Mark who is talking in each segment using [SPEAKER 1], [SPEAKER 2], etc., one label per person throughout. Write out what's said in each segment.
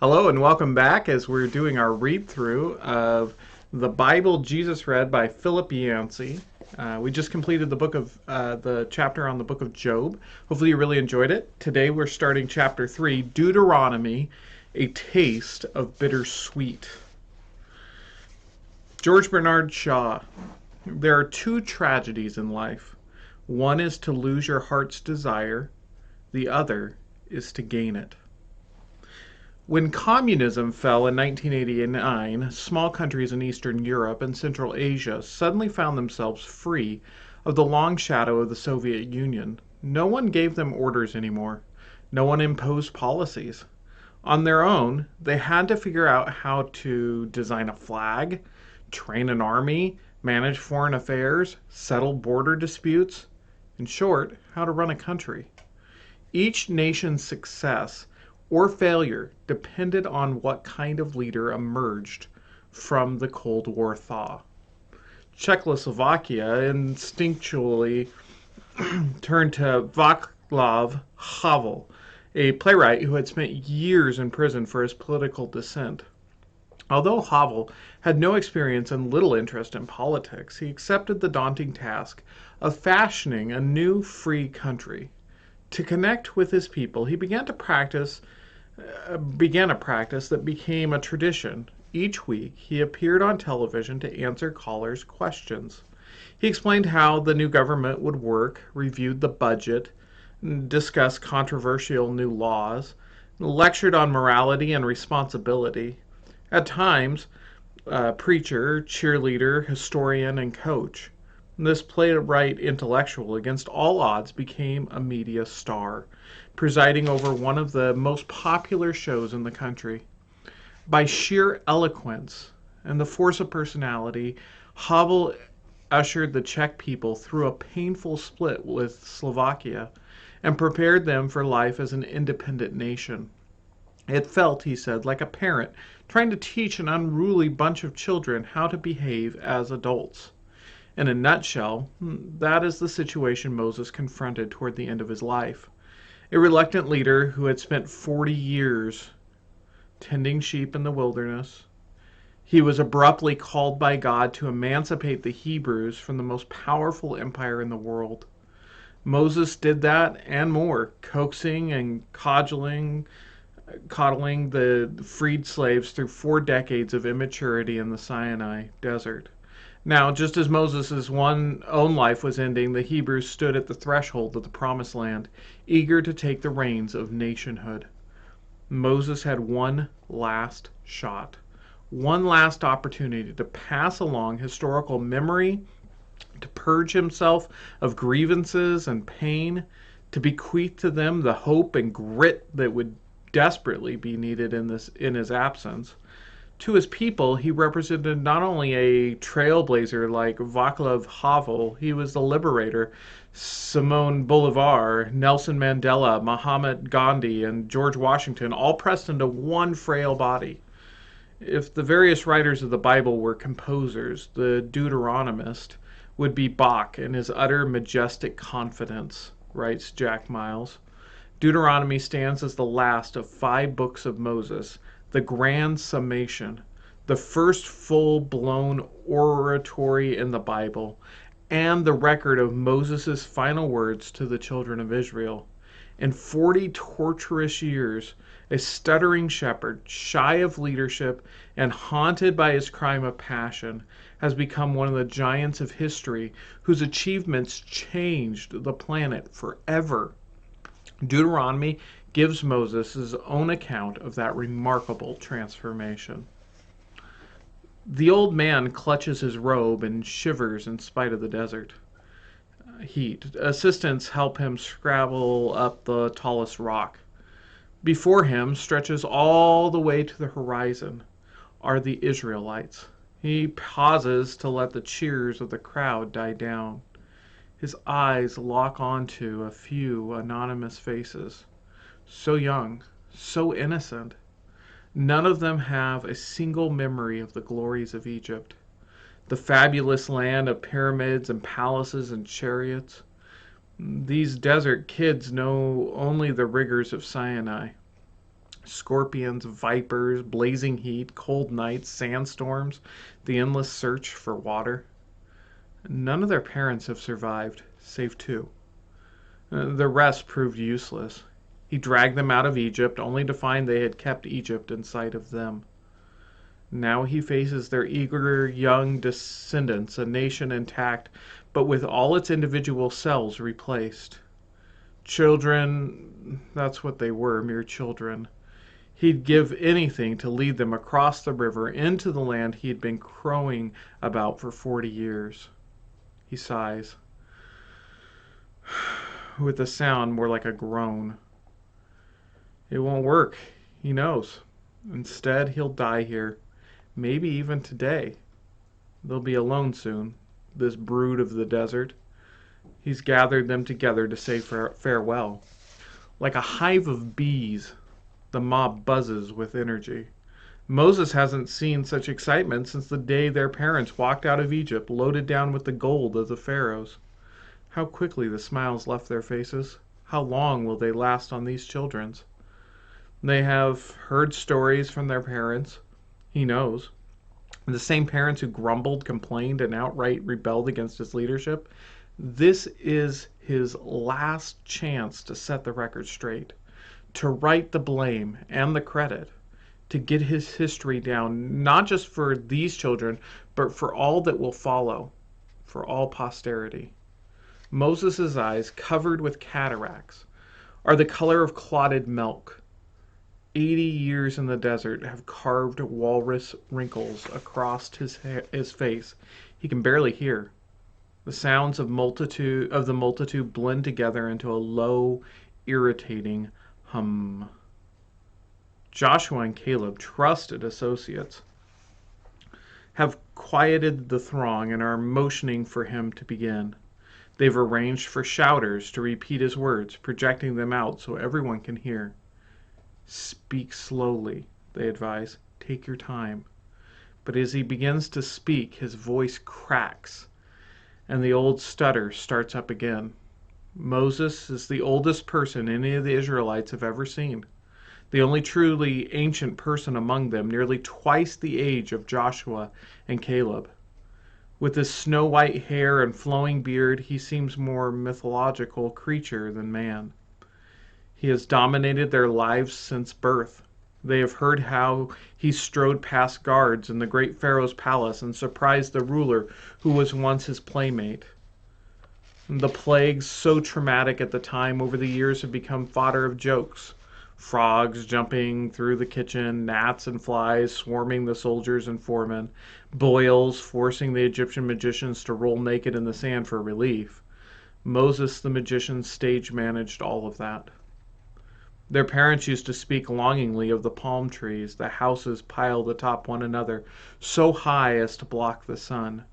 [SPEAKER 1] Hello and welcome back as we're doing our read through of the Bible Jesus Read by Philip Yancey. We just completed the chapter on the book of Job. Hopefully you really enjoyed it. Today we're starting chapter 3, Deuteronomy, a taste of bittersweet. George Bernard Shaw. There are two tragedies in life. One is to lose your heart's desire. The other is to gain it. When communism fell in 1989, small countries in Eastern Europe and Central Asia suddenly found themselves free of the long shadow of the Soviet Union. No one gave them orders anymore. No one imposed policies. On their own, they had to figure out how to design a flag, train an army, manage foreign affairs, settle border disputes. In short, how to run a country. Each nation's success or failure depended on what kind of leader emerged from the Cold War thaw. Czechoslovakia instinctually turned to Václav Havel, a playwright who had spent years in prison for his political dissent. Although Havel had no experience and little interest in politics, he accepted the daunting task of fashioning a new free country. To connect with his people, he began a practice that became a tradition. Each week, he appeared on television to answer callers' questions. He explained how the new government would work, reviewed the budget, discussed controversial new laws, lectured on morality and responsibility. At times, preacher, cheerleader, historian, and coach. This playwright intellectual, against all odds, became a media star, presiding over one of the most popular shows in the country. By sheer eloquence and the force of personality, Havel ushered the Czech people through a painful split with Slovakia and prepared them for life as an independent nation. It felt, he said, like a parent trying to teach an unruly bunch of children how to behave as adults. In a nutshell, that is the situation Moses confronted toward the end of his life. A reluctant leader who had spent 40 years tending sheep in the wilderness. He was abruptly called by God to emancipate the Hebrews from the most powerful empire in the world. Moses did that and more, coaxing and coddling the freed slaves through 4 decades of immaturity in the Sinai desert. Now, just as Moses' own life was ending, the Hebrews stood at the threshold of the Promised Land, eager to take the reins of nationhood. Moses had one last shot, one last opportunity to pass along historical memory, to purge himself of grievances and pain, to bequeath to them the hope and grit that would desperately be needed in his absence. To his people, he represented not only a trailblazer like Václav Havel, he was the liberator. Simone Bolivar, Nelson Mandela, Mahatma Gandhi, and George Washington all pressed into one frail body. If the various writers of the Bible were composers, the Deuteronomist would be Bach in his utter majestic confidence, writes Jack Miles. Deuteronomy stands as the last of 5 books of Moses, the grand summation, the first full-blown oratory in the Bible, and the record of Moses' final words to the children of Israel. In 40 torturous years, a stuttering shepherd, shy of leadership and haunted by his crime of passion, has become one of the giants of history whose achievements changed the planet forever. Deuteronomy gives Moses his own account of that remarkable transformation. The old man clutches his robe and shivers in spite of the desert heat. Assistants help him scrabble up the tallest rock. Before him, stretches all the way to the horizon, are the Israelites. He pauses to let the cheers of the crowd die down. His eyes lock onto a few anonymous faces. So young, so innocent. None of them have a single memory of the glories of Egypt, the fabulous land of pyramids and palaces and chariots. These desert kids know only the rigors of Sinai. Scorpions, vipers, blazing heat, cold nights, sandstorms, the endless search for water. None of their parents have survived, save two. The rest proved useless. He dragged them out of Egypt, only to find they had kept Egypt in sight of them. Now he faces their eager young descendants, a nation intact, but with all its individual selves replaced. Children, that's what they were, mere children. He'd give anything to lead them across the river into the land he had been crowing about for 40 years. He sighs, with a sound more like a groan. It won't work, he knows. Instead, he'll die here, maybe even today. They'll be alone soon, this brood of the desert. He's gathered them together to say farewell. Like a hive of bees, the mob buzzes with energy. Moses hasn't seen such excitement since the day their parents walked out of Egypt loaded down with the gold of the pharaohs. How quickly the smiles left their faces. How long will they last on these children's? They have heard stories from their parents. He knows. The same parents who grumbled, complained, and outright rebelled against his leadership. This is his last chance to set the record straight, to right the blame and the credit, to get his history down, not just for these children, but for all that will follow, for all posterity. Moses' eyes, covered with cataracts, are the color of clotted milk. 80 years in the desert have carved walrus wrinkles across his face. He can barely hear. The sounds of the multitude blend together into a low, irritating hum. Joshua and Caleb, trusted associates, have quieted the throng and are motioning for him to begin. They've arranged for shouters to repeat his words, projecting them out so everyone can hear. Speak slowly, they advise. Take your time. But as he begins to speak, his voice cracks, and the old stutter starts up again. Moses is the oldest person any of the Israelites have ever seen, the only truly ancient person among them, nearly twice the age of Joshua and Caleb. With his snow-white hair and flowing beard, he seems more mythological creature than man. He has dominated their lives since birth. They have heard how he strode past guards in the great Pharaoh's palace and surprised the ruler who was once his playmate. The plagues, so traumatic at the time, over the years have become fodder of jokes. Frogs jumping through the kitchen, gnats and flies swarming the soldiers and foremen, boils forcing the Egyptian magicians to roll naked in the sand for relief. Moses the magician stage managed all of that. Their parents used to speak longingly of the palm trees, the houses piled atop one another, so high as to block the sun.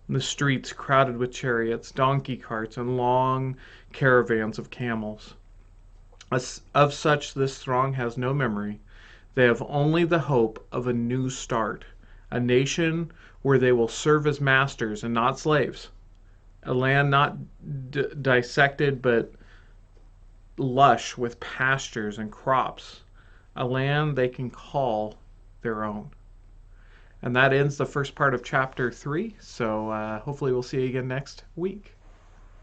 [SPEAKER 1] The streets crowded with chariots, donkey carts, and long caravans of camels. Of such this throng has no memory. They have only the hope of a new start, a nation where they will serve as masters and not slaves, a land not dissected but lush with pastures and crops, a land they can call their own. And that ends the first part of chapter 3. So hopefully we'll see you again next week.